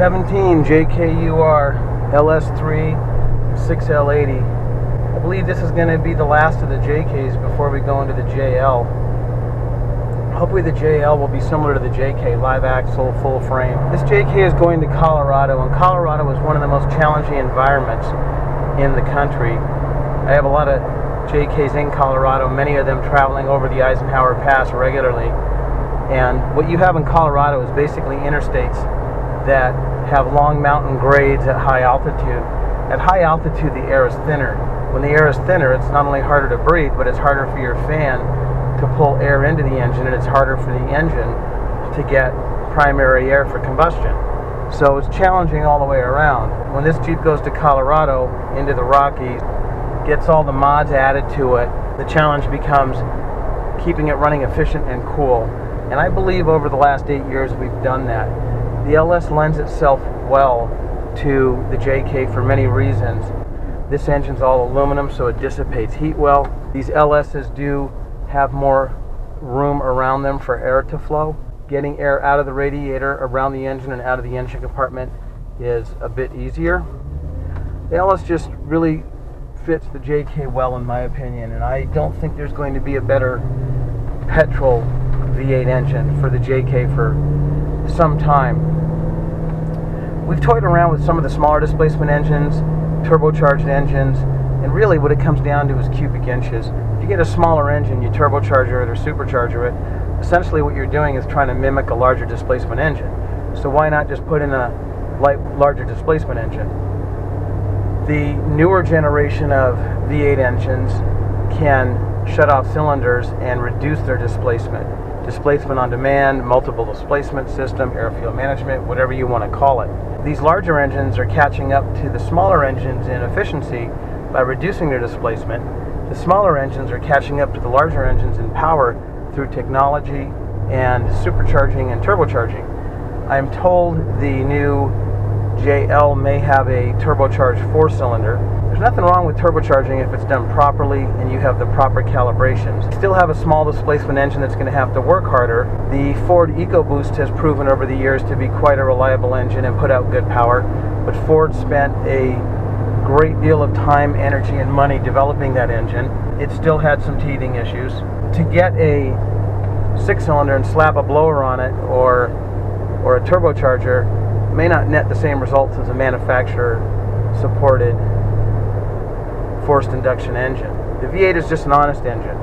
17 JKUR LS3 6L80. I believe this is going to be the last of the JKs before we go into the JL. Hopefully the JL will be similar to the JK, live axle, full frame. This JK is going to Colorado, and Colorado is one of the most challenging environments in the country. I have a lot of JKs in Colorado, many of them traveling over the Eisenhower Pass regularly. And what you have in Colorado is basically interstates that have long mountain grades at high altitude. At high altitude, the air is thinner. When the air is thinner, it's not only harder to breathe, but it's harder for your fan to pull air into the engine, and it's harder for the engine to get primary air for combustion. So it's challenging all the way around. When this Jeep goes to Colorado, into the Rockies, gets all the mods added to it, the challenge becomes keeping it running efficient and cool. And I believe over the last 8 years we've done that. The LS lends itself well to the JK for many reasons. This engine's all aluminum, so it dissipates heat well. These LSs do have more room around them for air to flow. Getting air out of the radiator, around the engine, and out of the engine compartment is a bit easier. The LS just really fits the JK well, in my opinion, and I don't think there's going to be a better petrol V8 engine for the JK for some time. We've toyed around with some of the smaller displacement engines, turbocharged engines, and really what it comes down to is cubic inches. If you get a smaller engine, you turbocharge it or supercharge it, essentially what you're doing is trying to mimic a larger displacement engine. So why not just put in a larger displacement engine? The newer generation of V8 engines can shut off cylinders and reduce their displacement. Displacement on demand, multiple displacement system, air fuel management, whatever you want to call it. These larger engines are catching up to the smaller engines in efficiency by reducing their displacement. The smaller engines are catching up to the larger engines in power through technology and supercharging and turbocharging. I'm told the new JL may have a turbocharged 4-cylinder. There's nothing wrong with turbocharging if it's done properly and you have the proper calibrations. You still have a small displacement engine that's going to have to work harder. The Ford EcoBoost has proven over the years to be quite a reliable engine and put out good power, but Ford spent a great deal of time, energy, and money developing that engine. It still had some teething issues. To get a 6-cylinder and slap a blower on it or a turbocharger may not net the same results as a manufacturer-supported forced induction engine. The V8 is just an honest engine.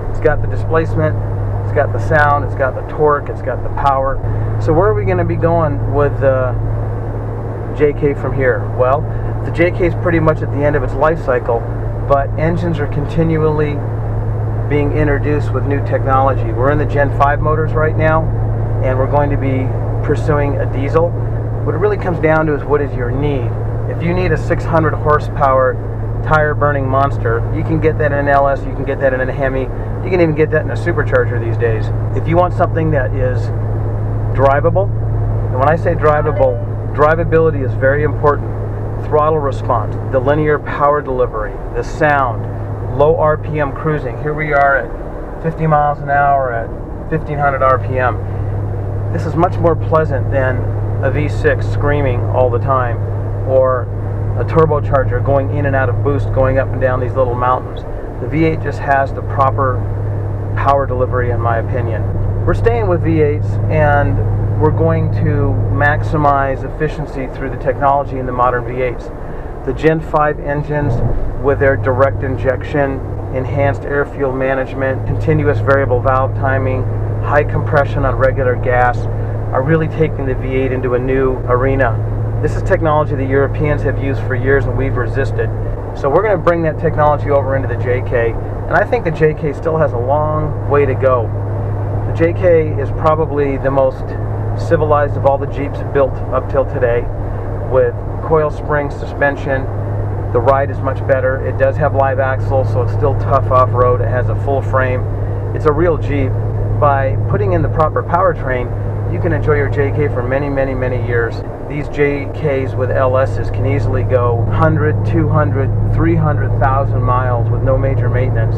It's got the displacement, it's got the sound, it's got the torque, it's got the power. So where are we going to be going with the JK from here? Well, the JK is pretty much at the end of its life cycle, but engines are continually being introduced with new technology. We're in the Gen 5 motors right now, and we're going to be pursuing a diesel. What it really comes down to is what is your need. If you need a 600 horsepower tire burning monster, you can get that in an LS, you can get that in a Hemi, you can even get that in a supercharger these days. If you want something that is drivable, and when I say drivable, drivability is very important. Throttle response, the linear power delivery, the sound, low RPM cruising. Here we are at 50 miles an hour at 1500 RPM. This is much more pleasant than a V6 screaming all the time, or a turbocharger going in and out of boost, going up and down these little mountains. The V8 just has the proper power delivery, in my opinion. We're staying with V8s, and we're going to maximize efficiency through the technology in the modern V8s. The Gen 5 engines, with their direct injection, enhanced air fuel management, continuous variable valve timing, high compression on regular gas, are really taking the V8 into a new arena. This is technology the Europeans have used for years and we've resisted. So we're going to bring that technology over into the JK, and I think the JK still has a long way to go. The JK is probably the most civilized of all the Jeeps built up till today, with coil spring suspension. The ride is much better. It does have live axle, so it's still tough off-road. It has a full frame. It's a real Jeep. By putting in the proper powertrain, you can enjoy your JK for many, many, many years. These JKs with LSs can easily go 100, 200, 300,000 miles with no major maintenance.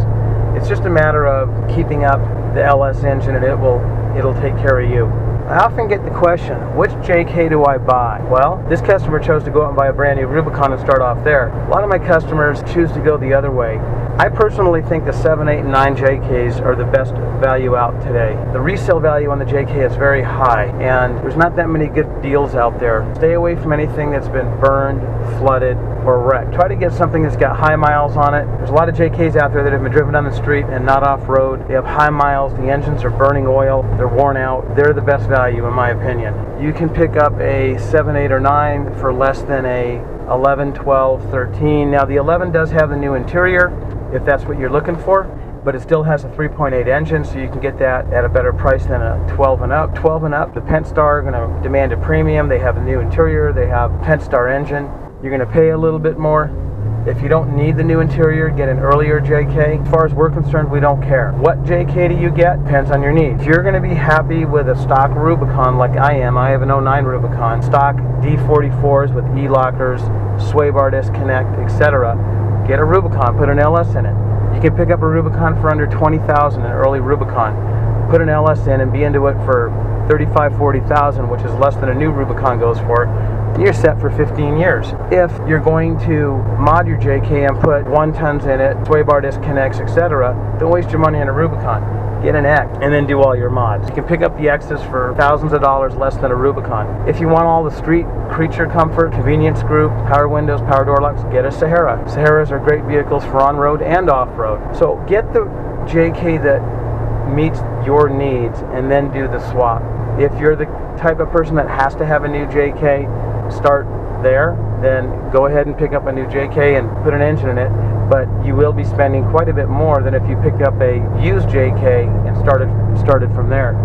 It's just a matter of keeping up the LS engine, and it'll take care of you. I often get the question, which JK do I buy? Well, this customer chose to go out and buy a brand new Rubicon and start off there. A lot of my customers choose to go the other way. I personally think the 7, 8, and 9 JKs are the best value out today. The resale value on the JK is very high, and there's not that many good deals out there. Stay away from anything that's been burned, flooded, or wrecked. Try to get something that's got high miles on it. There's a lot of JKs out there that have been driven down the street and not off-road. They have high miles, the engines are burning oil, they're worn out. They're the best value in my opinion. You can pick up a 7, 8, or 9 for less than a 11, 12, 13. Now the 11 does have the new interior, if that's what you're looking for, but it still has a 3.8 engine, so you can get that at a better price than a 12 and up. 12 and up, the Pentastar are going to demand a premium. They have a new interior, they have a Pentastar engine. You're going to pay a little bit more. If you don't need the new interior, get an earlier JK. As far as we're concerned, we don't care. What JK do you get? Depends on your needs. If you're going to be happy with a stock Rubicon like I am, I have an 09 Rubicon, stock D44s with E-lockers, sway bar disconnect, etc. Get a Rubicon, put an LS in it. You can pick up a Rubicon for under $20,000, an early Rubicon. Put an LS in and be into it for $35,000, $40,000, which is less than a new Rubicon goes for. You're set for 15 years. If you're going to mod your JK and put 1 tons in it, sway bar disconnects, etc., don't waste your money on a Rubicon. Get an X and then do all your mods. You can pick up the X's for thousands of dollars less than a Rubicon. If you want all the street creature comfort, convenience group, power windows, power door locks, get a Sahara. Saharas are great vehicles for on-road and off-road. So get the JK that meets your needs and then do the swap. If you're the type of person that has to have a new JK, start there, then go ahead and pick up a new JK and put an engine in it, but you will be spending quite a bit more than if you picked up a used JK and started from there.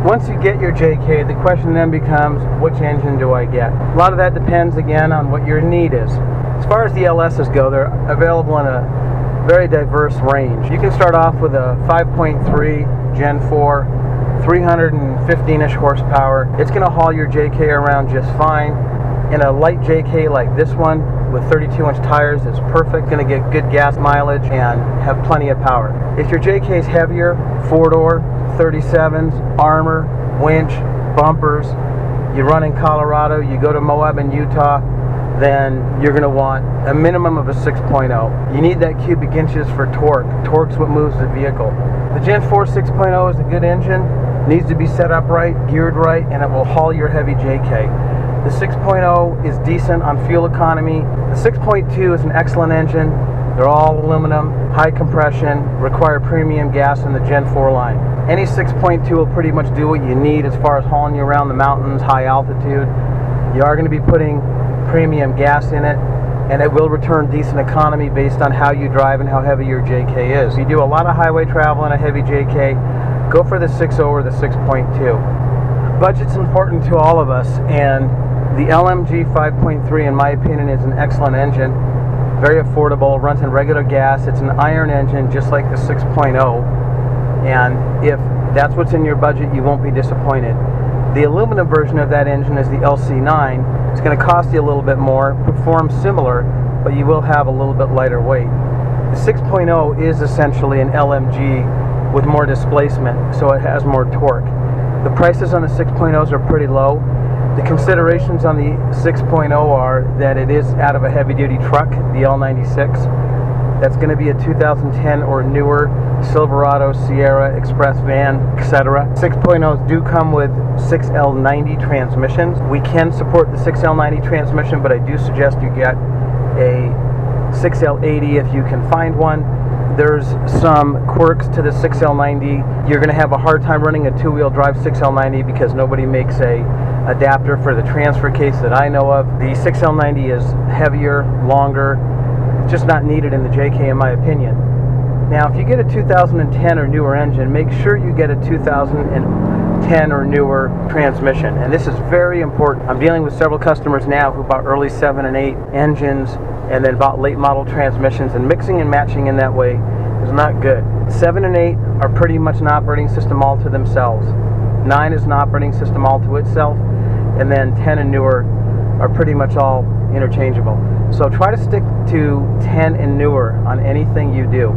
Once you get your JK, the question then becomes, which engine do I get? A lot of that depends, again, on what your need is. As far as the LSs go, they're available in a very diverse range. You can start off with a 5.3 Gen 4, 315-ish horsepower. It's going to haul your JK around just fine. In a light JK like this one, with 32-inch tires, it's perfect. Going to get good gas mileage and have plenty of power. If your JK is heavier, 4-door, 37s, armor, winch, bumpers, you run in Colorado, you go to Moab and Utah, then you're going to want a minimum of a 6.0. You need that cubic inches for torque. Torque's what moves the vehicle. The Gen 4 6.0 is a good engine, needs to be set up right, geared right, and it will haul your heavy JK. The 6.0 is decent on fuel economy. The 6.2 is an excellent engine. They're all aluminum, high compression, require premium gas in the Gen 4 line. Any 6.2 will pretty much do what you need as far as hauling you around the mountains, high altitude. You are going to be putting premium gas in it, and it will return decent economy based on how you drive and how heavy your JK is. If you do a lot of highway travel in a heavy JK, go for the 6.0 or the 6.2. Budget's important to all of us, and the LMG 5.3, in my opinion, is an excellent engine. Very affordable, runs in regular gas. It's an iron engine just like the 6.0. And if that's what's in your budget, you won't be disappointed. The aluminum version of that engine is the LC9. It's going to cost you a little bit more, perform similar, but you will have a little bit lighter weight. The 6.0 is essentially an LMG with more displacement, so it has more torque. The prices on the 6.0s are pretty low. The considerations on the 6.0 are that it is out of a heavy-duty truck, the L96. That's going to be a 2010 or newer Silverado, Sierra, Express van, etc. 6.0s do come with 6L90 transmissions. We can support the 6L90 transmission, but I do suggest you get a 6L80 if you can find one. There's some quirks to the 6L90. You're going to have a hard time running a two-wheel drive 6L90 because nobody makes a adapter for the transfer case that I know of. The 6L90 is heavier, longer, just not needed in the JK in my opinion. Now if you get a 2010 or newer engine, make sure you get a 2010 or newer transmission, and this is very important. I'm dealing with several customers now who bought early 7 and 8 engines and then bought late model transmissions, and mixing and matching in that way is not good. 7 and 8 are pretty much an operating system all to themselves. 9 is an operating system all to itself, and then 10 and newer are pretty much all interchangeable. So try to stick to 10 and newer on anything you do.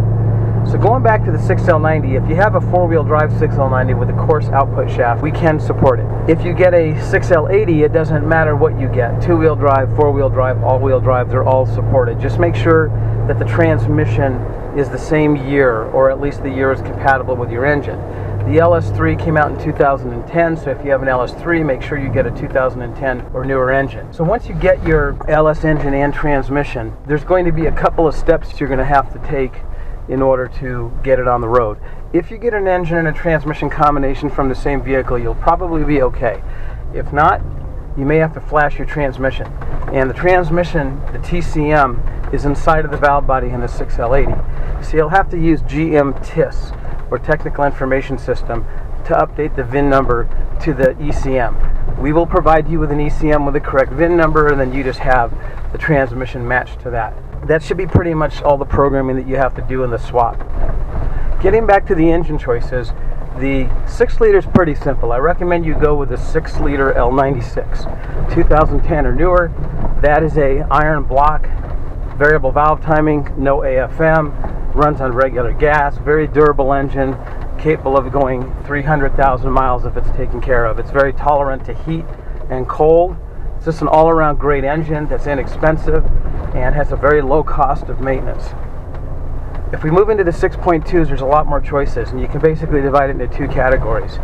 So going back to the 6L90, if you have a 4-wheel drive 6L90 with a coarse output shaft, we can support it. If you get a 6L80, it doesn't matter what you get. 2-wheel drive, 4-wheel drive, all-wheel drive, they're all supported. Just make sure that the transmission is the same year, or at least the year is compatible with your engine. The LS3 came out in 2010, so if you have an LS3, make sure you get a 2010 or newer engine. So once you get your LS engine and transmission, there's going to be a couple of steps you're going to have to take in order to get it on the road. If you get an engine and a transmission combination from the same vehicle, you'll probably be okay. If not, you may have to flash your transmission. And the transmission, the TCM, is inside of the valve body in the 6L80. So you'll have to use GM TIS, or Technical Information System, to update the VIN number to the ECM. We will provide you with an ECM with the correct VIN number, and then you just have the transmission matched to that. That should be pretty much all the programming that you have to do in the swap. Getting back to the engine choices, the 6-liter is pretty simple. I recommend you go with the 6-liter L96, 2010 or newer. That is a iron block, variable valve timing, no AFM, runs on regular gas, very durable engine, capable of going 300,000 miles if it's taken care of. It's very tolerant to heat and cold. It's just an all-around great engine that's inexpensive and has a very low cost of maintenance. If we move into the 6.2s, there's a lot more choices, and you can basically divide it into two categories.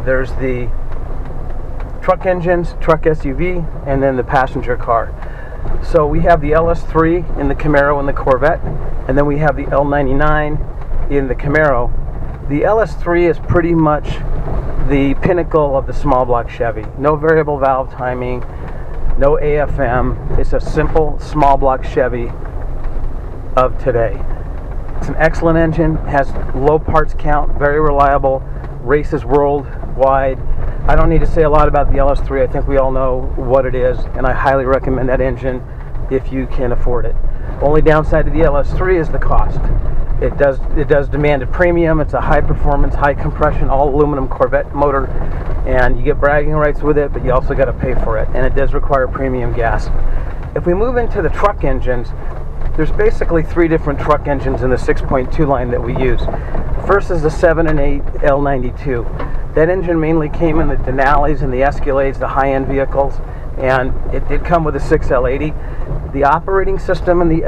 There's the truck engines, truck SUV, and then the passenger car. So we have the LS3 in the Camaro and the Corvette, and then we have the L99 in the Camaro. The LS3 is pretty much the pinnacle of the small block Chevy. No variable valve timing, no AFM. It's a simple small block Chevy of today. It's an excellent engine, has low parts count, very reliable, races worldwide. I don't need to say a lot about the LS3. I think we all know what it is, and I highly recommend that engine if you can afford it. Only downside to the LS3 is the cost. It does demand a premium. It's a high performance, high compression, all aluminum Corvette motor, and you get bragging rights with it, but you also got to pay for it, and it does require premium gas. If we move into the truck engines, there's basically 3 different truck engines in the 6.2 line that we use. First is the 7 and 8 L92. That engine mainly came in the Denali's and the Escalades, the high-end vehicles, and it did come with a 6L80. The operating system in the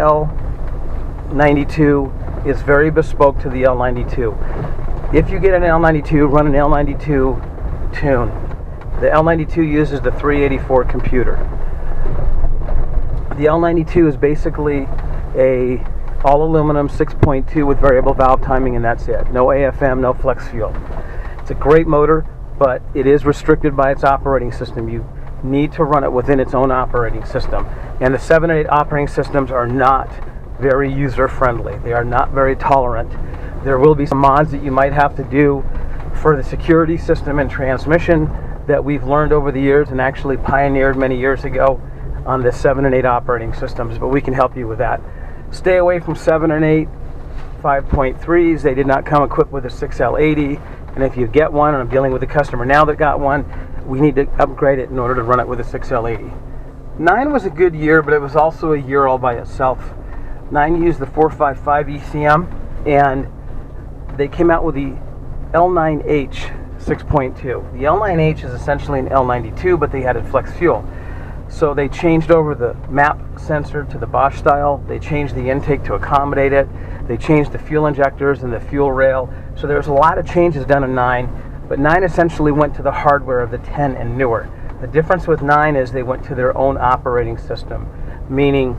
L92 is very bespoke to the L92. If you get an L92, run an L92 tune. The L92 uses the 384 computer. The L92 is basically a all aluminum 6.2 with variable valve timing, and that's it. No AFM, no flex fuel. It's a great motor, but it is restricted by its operating system. You need to run it within its own operating system. And the 7 and 8 operating systems are not very user friendly. They are not very tolerant. There will be some mods that you might have to do for the security system and transmission that we've learned over the years and actually pioneered many years ago on the 7 and 8 operating systems, but we can help you with that. Stay away from 7 and 8 5.3s. They did not come equipped with a 6L80, and if you get one, and I'm dealing with a customer now that got one, we need to upgrade it in order to run it with a 6L80. 9 was a good year, but it was also a year all by itself. 9 used the 455 ECM, and they came out with the L9H 6.2. The L9H is essentially an L92, but they added flex fuel. So they changed over the map sensor to the Bosch style. They changed the intake to accommodate it. They changed the fuel injectors and the fuel rail. So there's a lot of changes done in 9, but 9 essentially went to the hardware of the 10 and newer. The difference with 9 is they went to their own operating system, meaning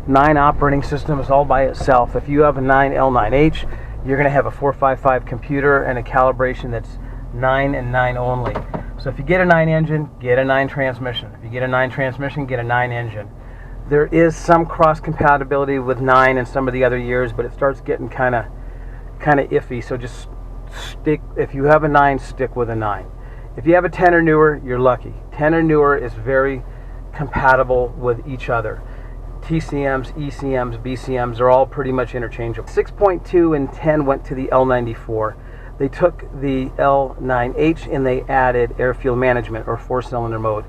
9 operating system is all by itself. If you have a 9 L9H, you're going to have a 455 computer and a calibration that's 9 and 9 only. So if you get a 9 engine, get a 9 transmission. If you get a 9 transmission, get a 9 engine. There is some cross compatibility with 9 and some of the other years, but it starts getting kind of iffy. So just stick. If you have a 9, stick with a 9. If you have a 10 or newer, you're lucky. 10 or newer is very compatible with each other. TCMs, ECMs, BCMs are all pretty much interchangeable. 6.2 and 10 went to the L94. They took the L9H and they added air fuel management or 4-cylinder mode.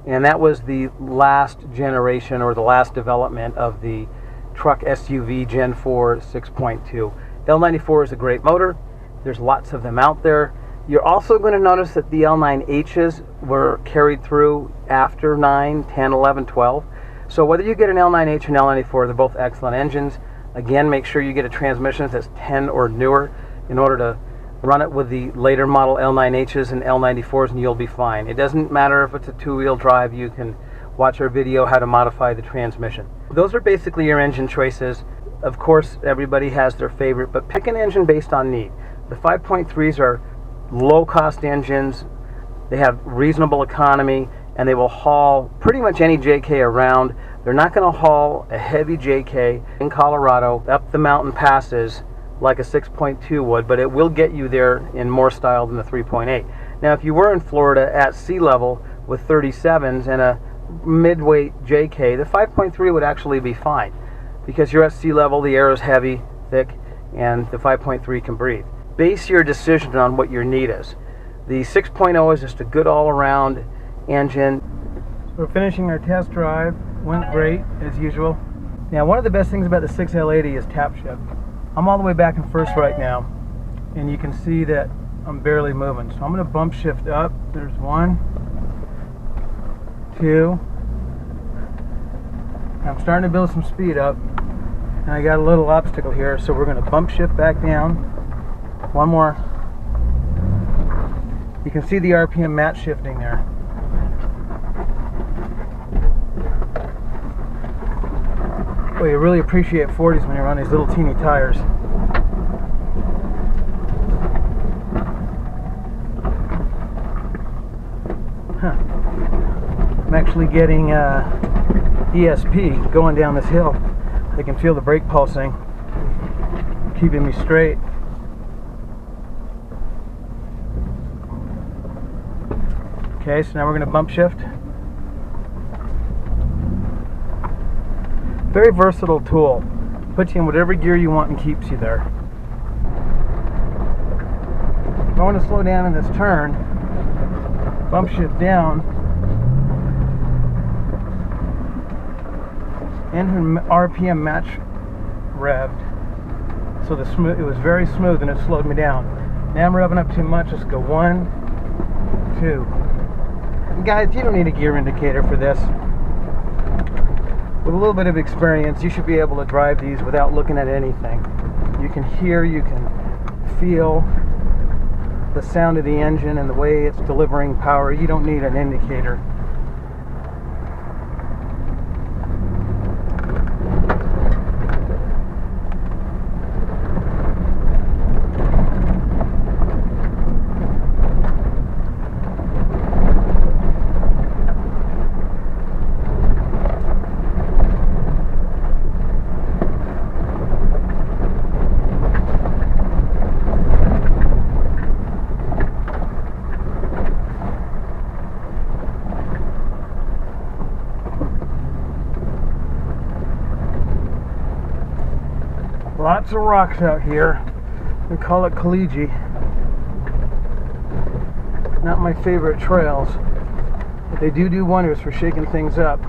And that was the last generation or the last development of the truck SUV Gen 4 6.2. L94 is a great motor. There's lots of them out there. You're also going to notice that the L9Hs were carried through after 9, 10, 11, 12. So whether you get an L9H and L94, they're both excellent engines. Again, make sure you get a transmission that's 10 or newer in order to run it with the later model L9Hs and L94s and you'll be fine. It doesn't matter if it's a two-wheel drive. You can watch our video how to modify the transmission. Those are basically your engine choices. Of course, everybody has their favorite, but pick an engine based on need. The 5.3s are low-cost engines. They have reasonable economy, and they will haul pretty much any JK around. They're not going to haul a heavy JK in Colorado up the mountain passes like a 6.2 would, but it will get you there in more style than the 3.8. Now, if you were in Florida at sea level with 37s and a mid-weight JK, the 5.3 would actually be fine because you're at sea level, the air is heavy, thick, and the 5.3 can breathe. Base your decision on what your need is. The 6.0 is just a good all-around engine. We're finishing our test drive. Went great, as usual. Now, one of the best things about the 6L80 is tap shift. I'm all the way back in first right now, and you can see that I'm barely moving. So I'm going to bump shift up. There's 1, 2. I'm starting to build some speed up, and I got a little obstacle here, so we're going to bump shift back down. 1 more. You can see the RPM match shifting there. Well, you really appreciate 40s when you're on these little teeny tires. I'm actually getting ESP going down this hill. I can feel the brake pulsing, keeping me straight. Okay, so now we're going to bump shift. Very versatile tool. Puts you in whatever gear you want and keeps you there. If I want to slow down in this turn, bump shift down, engine RPM match revved. So it was very smooth and it slowed me down. Now I'm revving up too much. Let's go 1, 2. And guys, you don't need a gear indicator for this. With a little bit of experience, you should be able to drive these without looking at anything. You can hear, you can feel the sound of the engine and the way it's delivering power. You don't need an indicator. Lots of rocks out here. We call it Collegiate. Not my favorite trails, but they do wonders for shaking things up.